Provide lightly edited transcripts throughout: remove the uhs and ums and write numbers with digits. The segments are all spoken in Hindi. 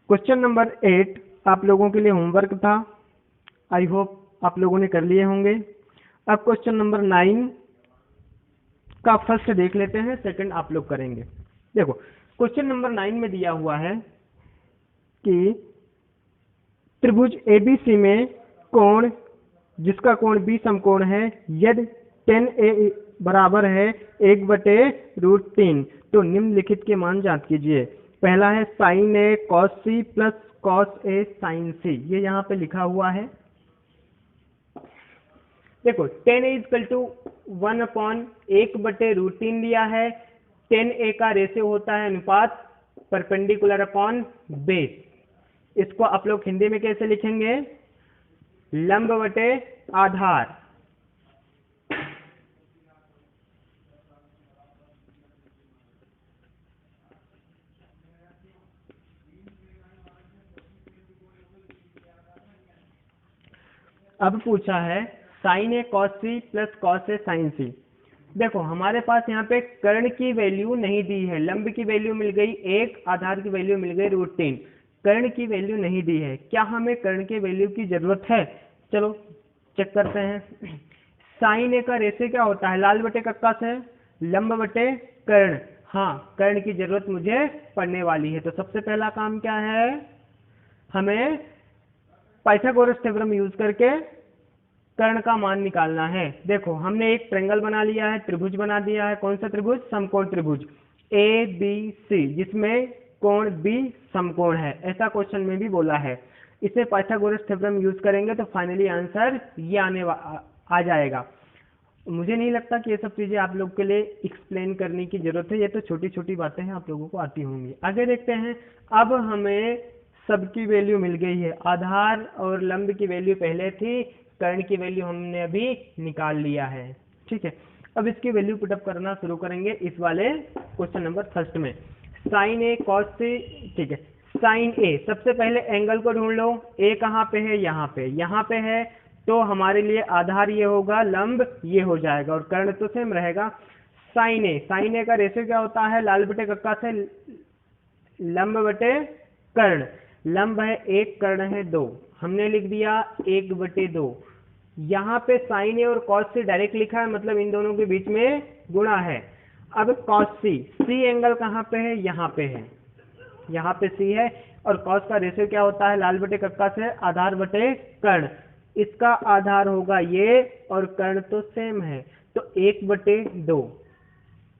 क्वेश्चन नंबर 8 आप लोगों के लिए होमवर्क था। आई होप आप लोगों ने कर लिए होंगे। अब क्वेश्चन नंबर 9 का फर्स्ट देख लेते हैं, सेकंड आप लोग करेंगे। देखो क्वेश्चन नंबर 9 में दिया हुआ है कि त्रिभुज एबीसी में कोण जिसका कोण बी समकोण है यदि tan A बराबर है 1/√3 तो निम्नलिखित के मान ज्ञात कीजिए। पहला है sin A cos C plus cos A sin C, ये यहाँ पे लिखा हुआ है। देखो tan A इक्वल टू 1/1/√3 लिया है। tan A का रेशियो होता है अनुपात परपेंडिकुलर अपॉन बेस। इसको आप लोग हिंदी में कैसे लिखेंगे? लंब बटे आधार। अब पूछा है sin A cos C plus cos A sin C। देखो हमारे पास यहाँ पे कर्ण की वैल्यू नहीं दी है, लंब की वैल्यू मिल गई 1, आधार की वैल्यू मिल गई √3, कर्ण की वैल्यू नहीं दी है। क्या हमें कर्ण की वैल्यू की जरूरत है? चलो चेक करते हैं। sin A का रेशियो क्या होता है? लाल बटे कक्का से लंब बटे कर्ण। हाँ, कर्ण की जरूरत मुझे पड़ने वाली है। तो सबसे पहला काम क्या है? हमें पाइथागोरस थ्योरम यूज करके कर्ण का मान निकालना है। देखो हमने एक ट्रायंगल बना लिया है, त्रिभुज बना दिया है। कौन सा त्रिभुज? समकोण त्रिभुज ABC, जिसमें कोण B समकोण है। ऐसा क्वेश्चन में भी बोला है। इसे पाइथागोरस थ्योरम यूज करेंगे तो फाइनली आंसर ये आ जाएगा। मुझे नहीं लगता कि ये सब चीजें आप लोग के लिए एक्सप्लेन करने की जरूरत है, ये तो छोटी छोटी बातें हैं, आप लोगों को आती होंगी। आगे देखते हैं। अब हमें सबकी वैल्यू मिल गई है। आधार और लंब की वैल्यू पहले थी, कर्ण की वैल्यू हमने अभी निकाल लिया है। ठीक है, अब इसकी वैल्यू पुटअप करना शुरू करेंगे इस वाले क्वेश्चन नंबर फर्स्ट में। sin A cos C, ठीक है। sin A, सबसे पहले एंगल को ढूंढ लो। A कहाँ पे है? यहाँ पे, यहाँ पे है। तो हमारे लिए आधार ये होगा, लंब ये हो जाएगा और कर्ण तो सेम रहेगा। sin A का रेशियो क्या होता है? लाल बटे कक्का से लंब बटे कर्ण। लंब है 1, कर्ण है 2, हमने लिख दिया 1/2। यहाँ पे sin A और cos C डायरेक्ट लिखा है, मतलब इन दोनों के बीच में गुणा है। अब cos C एंगल कहाँ पे है? यहाँ पे है, यहाँ पे C है। और cos का रेशियो क्या होता है? लाल बटे कक्का से आधार बटे कर्ण। इसका आधार होगा ये और कर्ण तो सेम है, तो 1/2।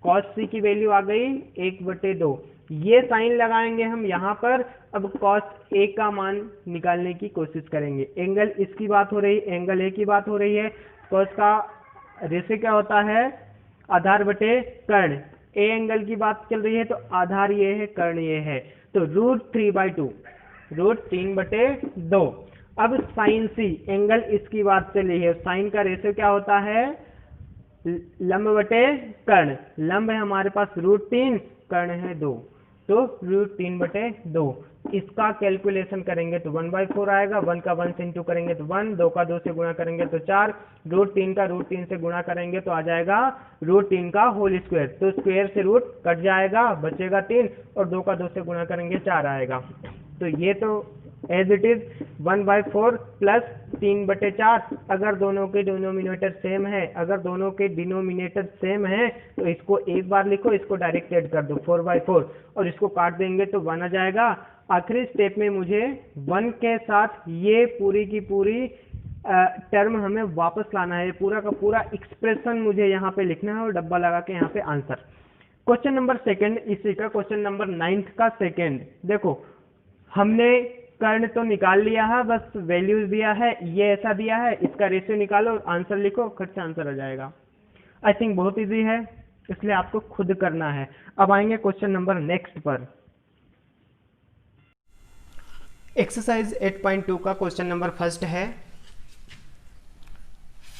cos C की वैल्यू आ गई 1/2। ये साइन लगाएंगे हम यहाँ पर। अब cos A का मान निकालने की कोशिश करेंगे। एंगल इसकी बात हो रही, एंगल A की बात हो रही है। cos का रेशियो क्या होता है? आधार बटे कर्ण। A एंगल की बात चल रही है तो आधार ये है, कर्ण ये है, तो √3/2, √3/2। अब sin C, एंगल इसकी बात चल रही है। साइन का रेशियो क्या होता है? लंब बटे कर्ण। लंब है हमारे पास √3, कर्ण है 2, तो √3/2। इसका कैलकुलेशन करेंगे तो 1/4 आएगा। 1 का 1 से इंटू करेंगे तो 1, 2 का 2 से गुणा करेंगे तो 4, √3 का √3 से गुणा करेंगे तो आ जाएगा √3 का होल स्क्वायर। तो स्क्वायर से रूट कट जाएगा, बचेगा 3, और 2 का 2 से गुणा करेंगे 4 आएगा। तो ये तो एज इट इज 1/4 प्लस 3/4। अगर दोनों के डिनोमिनेटर सेम है, अगर दोनों के डिनोमिनेटर सेम है तो इसको एक बार लिखो, इसको डायरेक्ट ऐड कर दो 4/4, और इसको काट देंगे तो 1 आ जाएगा। आखिरी स्टेप में मुझे 1 के साथ ये पूरी की पूरी टर्म हमें वापस लाना है। पूरा का पूरा एक्सप्रेशन मुझे यहाँ पे लिखना है और डब्बा लगा के यहाँ पे आंसर। क्वेश्चन नंबर सेकंड इसी का, क्वेश्चन नंबर 9 का सेकंड। देखो हमने कर्ण तो निकाल लिया है, बस वैल्यूज दिया है, ये ऐसा दिया है, इसका रेशियो निकालो, आंसर लिखो, खट से आंसर आ जाएगा। आई थिंक बहुत इजी है, इसलिए आपको खुद करना है। अब आएंगे क्वेश्चन नंबर नेक्स्ट पर। एक्सरसाइज 8.2 का क्वेश्चन नंबर फर्स्ट है।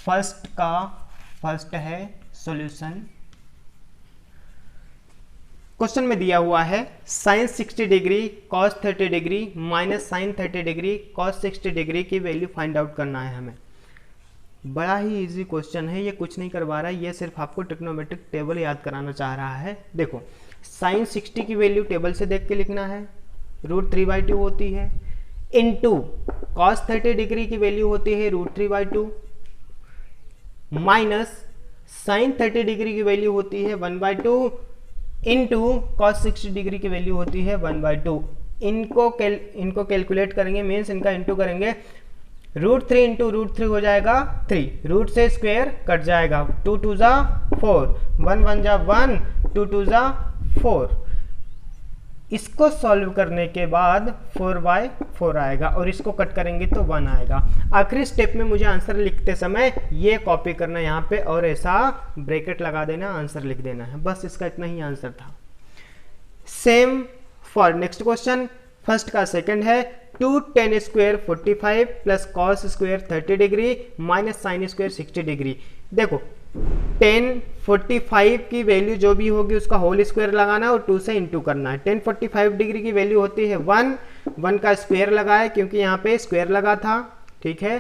फर्स्ट है सॉल्यूशन। क्वेश्चन में दिया हुआ है sin 60 degree cos 30 degree minus sin 30 degree cos 60 degree की वैल्यू फाइंड आउट करना है हमें। बड़ा ही इजी क्वेश्चन है, ये कुछ नहीं करवा रहा है, ये सिर्फ आपको ट्रिग्नोमेट्रिक टेबल याद कराना चाह रहा है। देखो sin 60 की वैल्यू टेबल से देख के लिखना है, √3/2 होती है, इंटू cos 30 डिग्री की वैल्यू होती है √3/2, माइनस sin 30 डिग्री की वैल्यू होती है 1/2, इंटू cos 60 डिग्री की वैल्यू होती है 1/2। इनको कैलकुलेट करेंगे, मीन्स इनका इंटू करेंगे, √3 इंटू √3 हो जाएगा 3, रूट से स्क्वायर कट जाएगा, 2 2 जा 4, 1 1 जा 1, 2 2 जा 4। इसको सॉल्व करने के बाद 4/4 आएगा और इसको कट करेंगे तो 1 आएगा। आखिरी स्टेप में मुझे आंसर लिखते समय ये कॉपी करना यहाँ पे और ऐसा ब्रैकेट लगा देना, आंसर लिख देना है, बस इसका इतना ही आंसर था। Same for next question, first का सेकंड है 2 tan square 45 plus cos square 30 degree minus sine square 60 degree. देखो tan 45 की वैल्यू जो भी होगी उसका होल स्क्वायर लगाना है और 2 से इंटू करना है। tan 45 डिग्री की वैल्यू होती है 1 का स्क्वायर लगाए क्योंकि यहाँ पे स्क्वायर लगा था, ठीक है।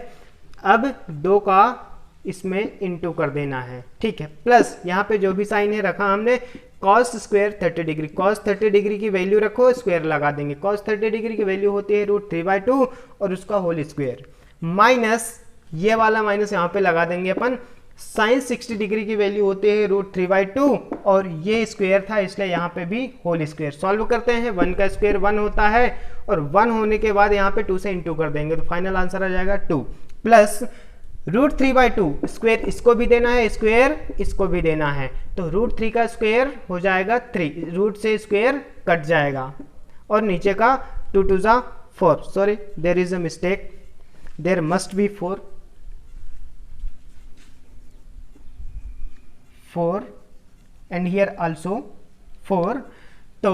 अब 2 का इसमें इंटू कर देना है, ठीक है, प्लस यहाँ पे जो भी साइन है रखा हमने, cos square 30 degree, cos 30 degree की वैल्यू रखो, स्क्वायर लगा देंगे, cos 30 डिग्री की वैल्यू होती है √3/2 और उसका होल स्क्वायर, माइनस ये वाला माइनस यहाँ पे लगा देंगे अपन, sin 60 डिग्री की वैल्यू होती है √3/2 और ये स्क्वायर था इसलिए यहाँ पे भी होल स्क्वायर। सॉल्व करते हैं, 1 का स्क्वायर 1 होता है और 1 होने के बाद यहाँ पे 2 से इंटू कर देंगे तो फाइनल आंसर आ जाएगा 2, प्लस √3/2 स्क्वायर इसको भी देना है, स्क्वायर इसको भी देना है, तो √3 का स्क्वायर हो जाएगा 3, रूट से स्क्वायर कट जाएगा और नीचे का 2 2 जा 4, sorry there is a mistake, there must be 4 and here also 4, तो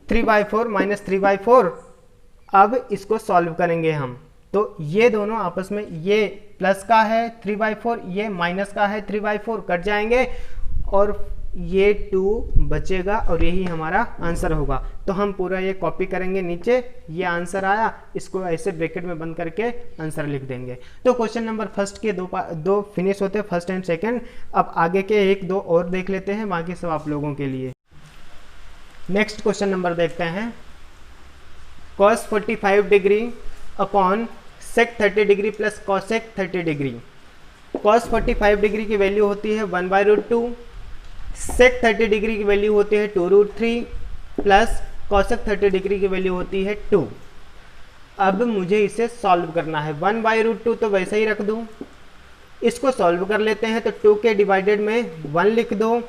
3/4 माइनस 3/4। अब इसको सॉल्व करेंगे हम, तो ये दोनों आपस में, ये प्लस का है 3/4, ये माइनस का है 3/4, कट जाएंगे और ये 2 बचेगा और यही हमारा आंसर होगा। तो हम पूरा ये कॉपी करेंगे नीचे, ये आंसर आया, इसको ऐसे ब्रैकेट में बंद करके आंसर लिख देंगे। तो क्वेश्चन नंबर फर्स्ट के दो फिनिश होते हैं, फर्स्ट एंड सेकंड। अब आगे के 1-2 और देख लेते हैं, बाकी सब आप लोगों के लिए। नेक्स्ट क्वेश्चन नंबर देखते हैं, cos 45 degree upon sec 30 degree plus cosec 30 degree. cos 45 degree की वैल्यू होती है 1/√2, sec 30 डिग्री की वैल्यू होती है 2√3 प्लस cosec 30 डिग्री की वैल्यू होती है 2। अब मुझे इसे सॉल्व करना है, 1/√2 तो वैसे ही रख दूं, इसको सॉल्व कर लेते हैं तो 2 के डिवाइडेड में 1 लिख दो।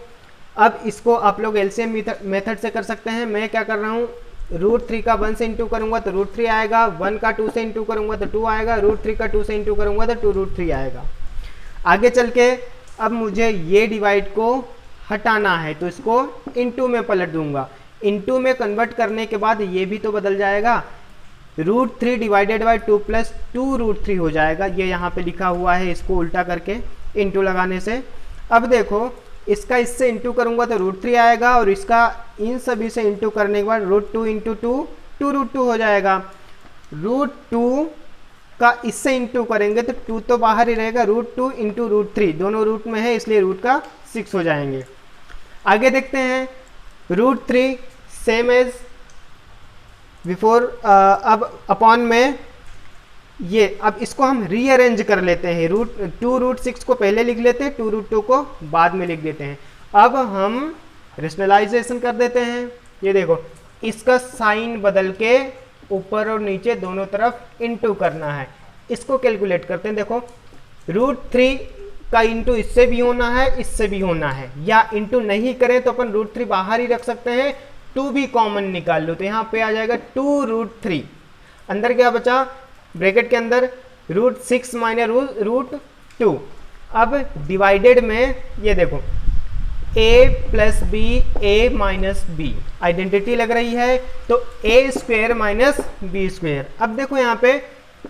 अब इसको आप लोग एलसीएम मेथड से कर सकते हैं, मैं क्या कर रहा हूँ, √3 का 1 से इंटू करूंगा तो √3 आएगा, 1 का 2 से इंटू करूंगा तो 2 आएगा, √3 का 2 से इंटू करूंगा तो 2√3 आएगा। आगे चल के अब मुझे ये डिवाइड को हटाना है तो इसको इंटू में पलट दूंगा, इंटू में कन्वर्ट करने के बाद ये भी तो बदल जाएगा, √3 डिवाइडेड बाई 2 प्लस 2√3 हो जाएगा, ये यहाँ पे लिखा हुआ है, इसको उल्टा करके इंटू लगाने से। अब देखो इसका इससे इंटू करूंगा तो √3 आएगा और इसका इन सभी से इंटू करने के बाद √2 इंटू 2 हो जाएगा। √2 का इससे इंटू करेंगे तो 2 तो बाहर ही रहेगा, √2 इंटू √3 दोनों रूट में है इसलिए रूट का 6 हो जाएंगे। आगे देखते हैं, √3 सेम एज बिफोर, अब अपॉन में ये, अब इसको हम रीअरेंज कर लेते हैं, √2√6 को पहले लिख लेते हैं, 2√2 को बाद में लिख देते हैं। अब हम रेशनलाइजेशन कर देते हैं, ये देखो इसका साइन बदल के ऊपर और नीचे दोनों तरफ इंटू करना है, इसको कैलकुलेट करते हैं। देखो √3 का इंटू इससे भी होना है, इससे भी होना है, या इंटू नहीं करें तो अपन √3 बाहर ही रख सकते हैं, 2 भी कॉमन निकाल लो तो यहाँ पे आ जाएगा 2√3, अंदर क्या बचा, ब्रैकेट के अंदर √6 माइनस √2। अब डिवाइडेड में ये देखो a plus B, a minus B, identity लग रही है तो a square minus B square. अब देखो यहाँ पे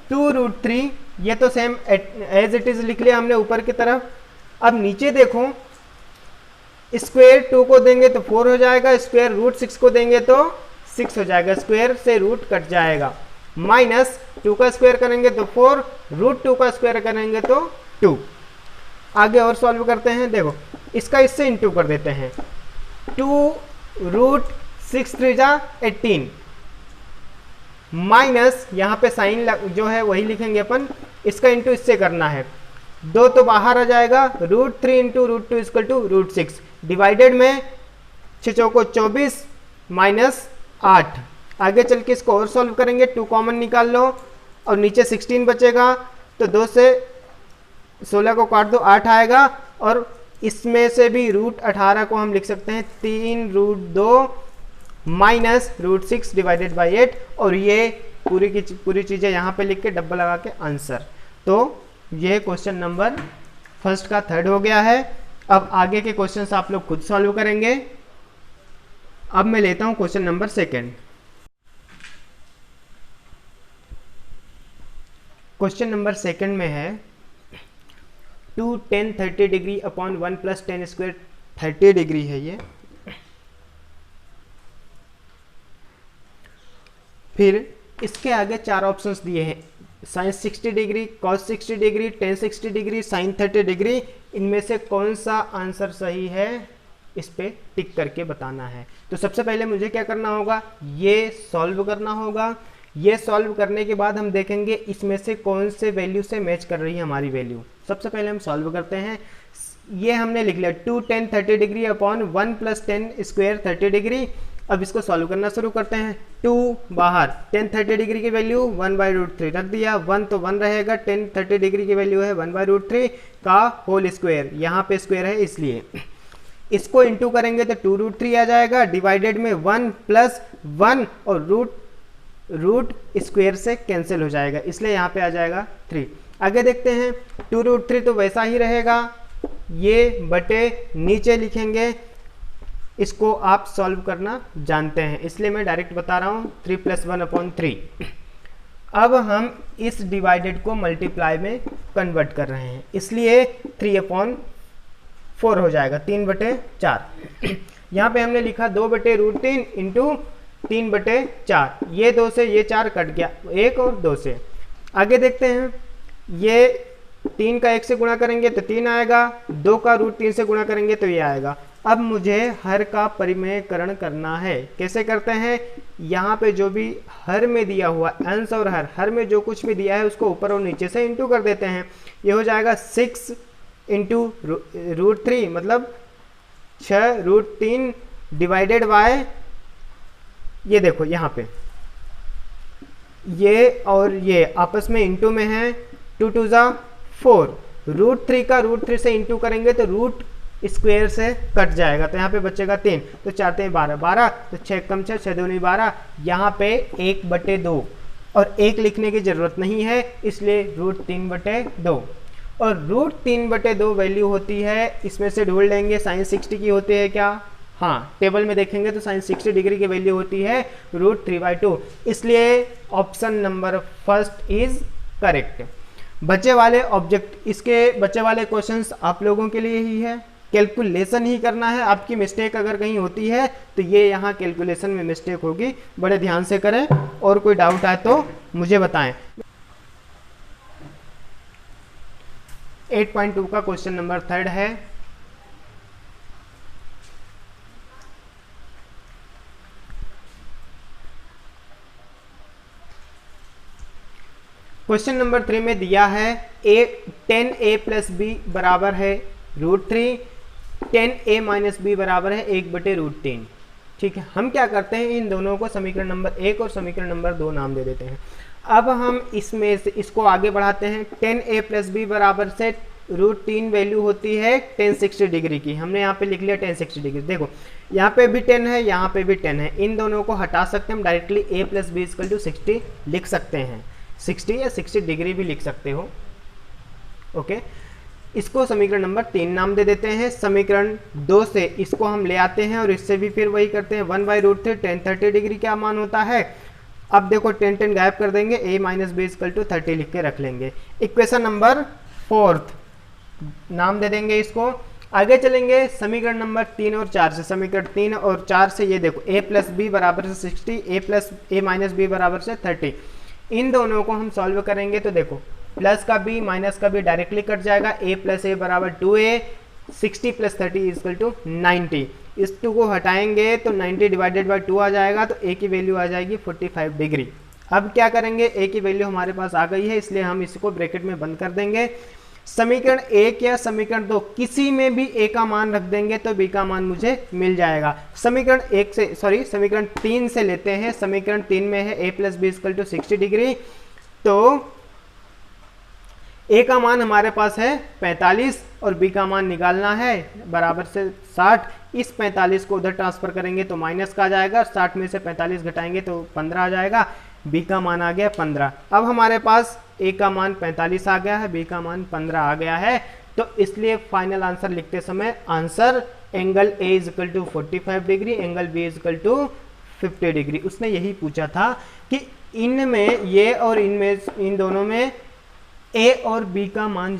2√3, ये तो सेम एज इट इज लिख लिया हमने ऊपर की तरफ। अब नीचे देखो, स्क्वायर 2 को देंगे तो 4 हो जाएगा, स्क्वायर √6 को देंगे तो 6 हो जाएगा, स्क्वायर से रूट कट जाएगा, माइनस 2 का स्क्वायर करेंगे तो 4, √2 का स्क्वायर करेंगे तो 2। आगे और सॉल्व करते हैं, देखो इसका इससे इंटू कर देते हैं, 2√6 6 3 जा 18 माइनस यहाँ पे साइन जो है वही लिखेंगे अपन, इसका इंटू इससे करना है, 2 तो बाहर आ जाएगा, √3 इंटू √2 इक्वल टू √6 डिवाइडेड में 6 चौको 24 माइनस 8। आगे चल के इसको और सॉल्व करेंगे, 2 कॉमन निकाल लो और नीचे 16 बचेगा, तो 2 से 16 को काट दो 8 आएगा, और इसमें से भी √18 को हम लिख सकते हैं 3√2 माइनस √6 डिवाइडेड बाई 8, और ये पूरी की पूरी चीज़ें यहाँ पे लिख के डब्बा लगा के आंसर। तो ये क्वेश्चन नंबर फर्स्ट का थर्ड हो गया है। अब आगे के क्वेश्चंस आप लोग खुद सॉल्व करेंगे। अब मैं लेता हूँ question number second. Question number second में है 2 10 30 डिग्री अपॉन 1 + 10 स्क्वायर 30 डिग्री है ये। फिर इसके आगे 4 ऑप्शंस दिए हैं, sine 60 degree, cos 60 degree, tan 60 degree, sine 30 degree. इनमें से कौन सा आंसर सही है इस पे टिक करके बताना है। तो सबसे पहले मुझे क्या करना होगा, ये सॉल्व करना होगा। ये सॉल्व करने के बाद हम देखेंगे इसमें से कौन से वैल्यू से मैच कर रही है हमारी वैल्यू। सबसे पहले हम सॉल्व करते हैं। ये हमने लिख लिया 2 10 30 डिग्री अपॉन 1 + 10 स्क्वायर 30 डिग्री। अब इसको सॉल्व करना शुरू करते हैं। 2 बाहर, 10 30 डिग्री की वैल्यू 1/√3 रख दिया, 1 तो 1 रहेगा, 10 30 डिग्री की वैल्यू है 1/√3 का होल स्क्वायर, यहाँ पे स्क्वायर है इसलिए इसको इंटू करेंगे तो 2√3 आ जाएगा, डिवाइडेड में 1 + 1 और रूट स्क्वायर से कैंसिल हो जाएगा, इसलिए यहाँ पे आ जाएगा 3। आगे देखते हैं, 2√3 तो वैसा ही रहेगा, ये बटे नीचे लिखेंगे। इसको आप सॉल्व करना जानते हैं इसलिए मैं डायरेक्ट बता रहा हूँ, 3 + 1/3। अब हम इस डिवाइडेड को मल्टीप्लाई में कन्वर्ट कर रहे हैं, इसलिए 3/4 हो जाएगा, 3/4। यहाँ पे हमने लिखा 2/√3 इंटू 3/4, ये 2 से ये 4 कट गया, 1 और 2 से। आगे देखते हैं, ये 3 का 1 से गुणा करेंगे तो 3 आएगा, 2 का √3 से गुणा करेंगे तो ये आएगा। अब मुझे हर का परिमेयकरण करना है। कैसे करते हैं, यहाँ पे जो भी हर में दिया हुआ अंश और हर में जो कुछ भी दिया है उसको ऊपर और नीचे से इंटू कर देते हैं। ये हो जाएगा 6 इंटू √3 मतलब 6√3 डिवाइडेड बाय, ये देखो यहाँ पे ये और ये आपस में इंटू में है, 2 2 जा 4, √3 का √3 से इंटू करेंगे तो रूट स्क्वायर से कट जाएगा, तो यहाँ पे बचेगा 3, तो 4 3 12 12, तो 6 कम 6 6 2 9 12, यहाँ पे 1/2 और 1 लिखने की जरूरत नहीं है इसलिए √3/2, और √3/2 वैल्यू होती है, इसमें से ढूंढ लेंगे साइन 60 की होती है क्या, हाँ टेबल में देखेंगे तो साइन 60 डिग्री की वैल्यू होती है √3/2, इसलिए option number first is correct. बचे वाले ऑब्जेक्ट, इसके बचे वाले क्वेश्चंस आप लोगों के लिए ही है, कैलकुलेशन ही करना है। आपकी मिस्टेक अगर कहीं होती है तो ये यहाँ कैलकुलेशन में मिस्टेक होगी, बड़े ध्यान से करें, और कोई डाउट आए तो मुझे बताएं। 8.2 का क्वेश्चन नंबर थर्ड है, क्वेश्चन नंबर 3 में दिया है 10a + b बराबर है √3, 10a - b बराबर है 1/√3। ठीक है, हम क्या करते हैं, इन दोनों को समीकरण नंबर 1 और समीकरण नंबर 2 नाम दे देते हैं। अब हम इसमें से इसको आगे बढ़ाते हैं, 10a + b बराबर से √3 वैल्यू होती है tan 60 डिग्री की, हमने यहाँ पे लिख लिया tan 60 डिग्री। देखो यहाँ पे भी 10 है, यहाँ पे भी 10 है, इन दोनों को हटा सकते हैं हम, डायरेक्टली a + b = 60 लिख सकते हैं, 60 या 60 डिग्री भी लिख सकते हो। ओके, इसको समीकरण नंबर 3 नाम दे देते हैं। समीकरण 2 से इसको हम ले आते हैं और इससे भी फिर वही करते हैं, 1/√3 tan 30 डिग्री क्या मान होता है। अब देखो 10 गायब कर देंगे, a - b = 30 लिख के रख लेंगे। इक्वेशन नंबर 4 नाम दे देंगे इसको। आगे चलेंगे समीकरण नंबर 3 और 4 से, समीकरण 3 और 4 से ये देखो a + b बराबर से 60, a - b बराबर से 30, इन दोनों को हम सॉल्व करेंगे तो देखो प्लस का b माइनस का b डायरेक्टली कट जाएगा, a + a बराबर 2a, 60 + 30 = 90। इस 2 को हटाएंगे तो 90 डिवाइडेड बाई 2 आ जाएगा, तो ए की वैल्यू आ जाएगी 45 डिग्री। अब क्या करेंगे, ए की वैल्यू हमारे पास आ गई है, इसलिए हम इसको ब्रैकेट में बंद कर देंगे। समीकरण 1 या समीकरण 2 किसी में भी ए का मान रख देंगे तो बी का मान मुझे मिल जाएगा। समीकरण 3 से लेते हैं। समीकरण 3 में है a plus B equal to 60 degree, तो ए का मान हमारे पास है 45 और बी का मान निकालना है बराबर से 60। इस 45 को उधर ट्रांसफर करेंगे तो माइनस का आ जाएगा, 60 में से 45 घटाएंगे तो 15 आ जाएगा, बी का मान आ गया 15। अब हमारे पास ए का मान 45 आ गया है, बी का मान 15 आ गया है, तो इसलिए फाइनल आंसर लिखते समय answer angle A is equal to 45 degree, angle B is equal to 50 degree. उसने यही पूछा था कि इनमें ये और इनमें इन दोनों में ए और बी का मान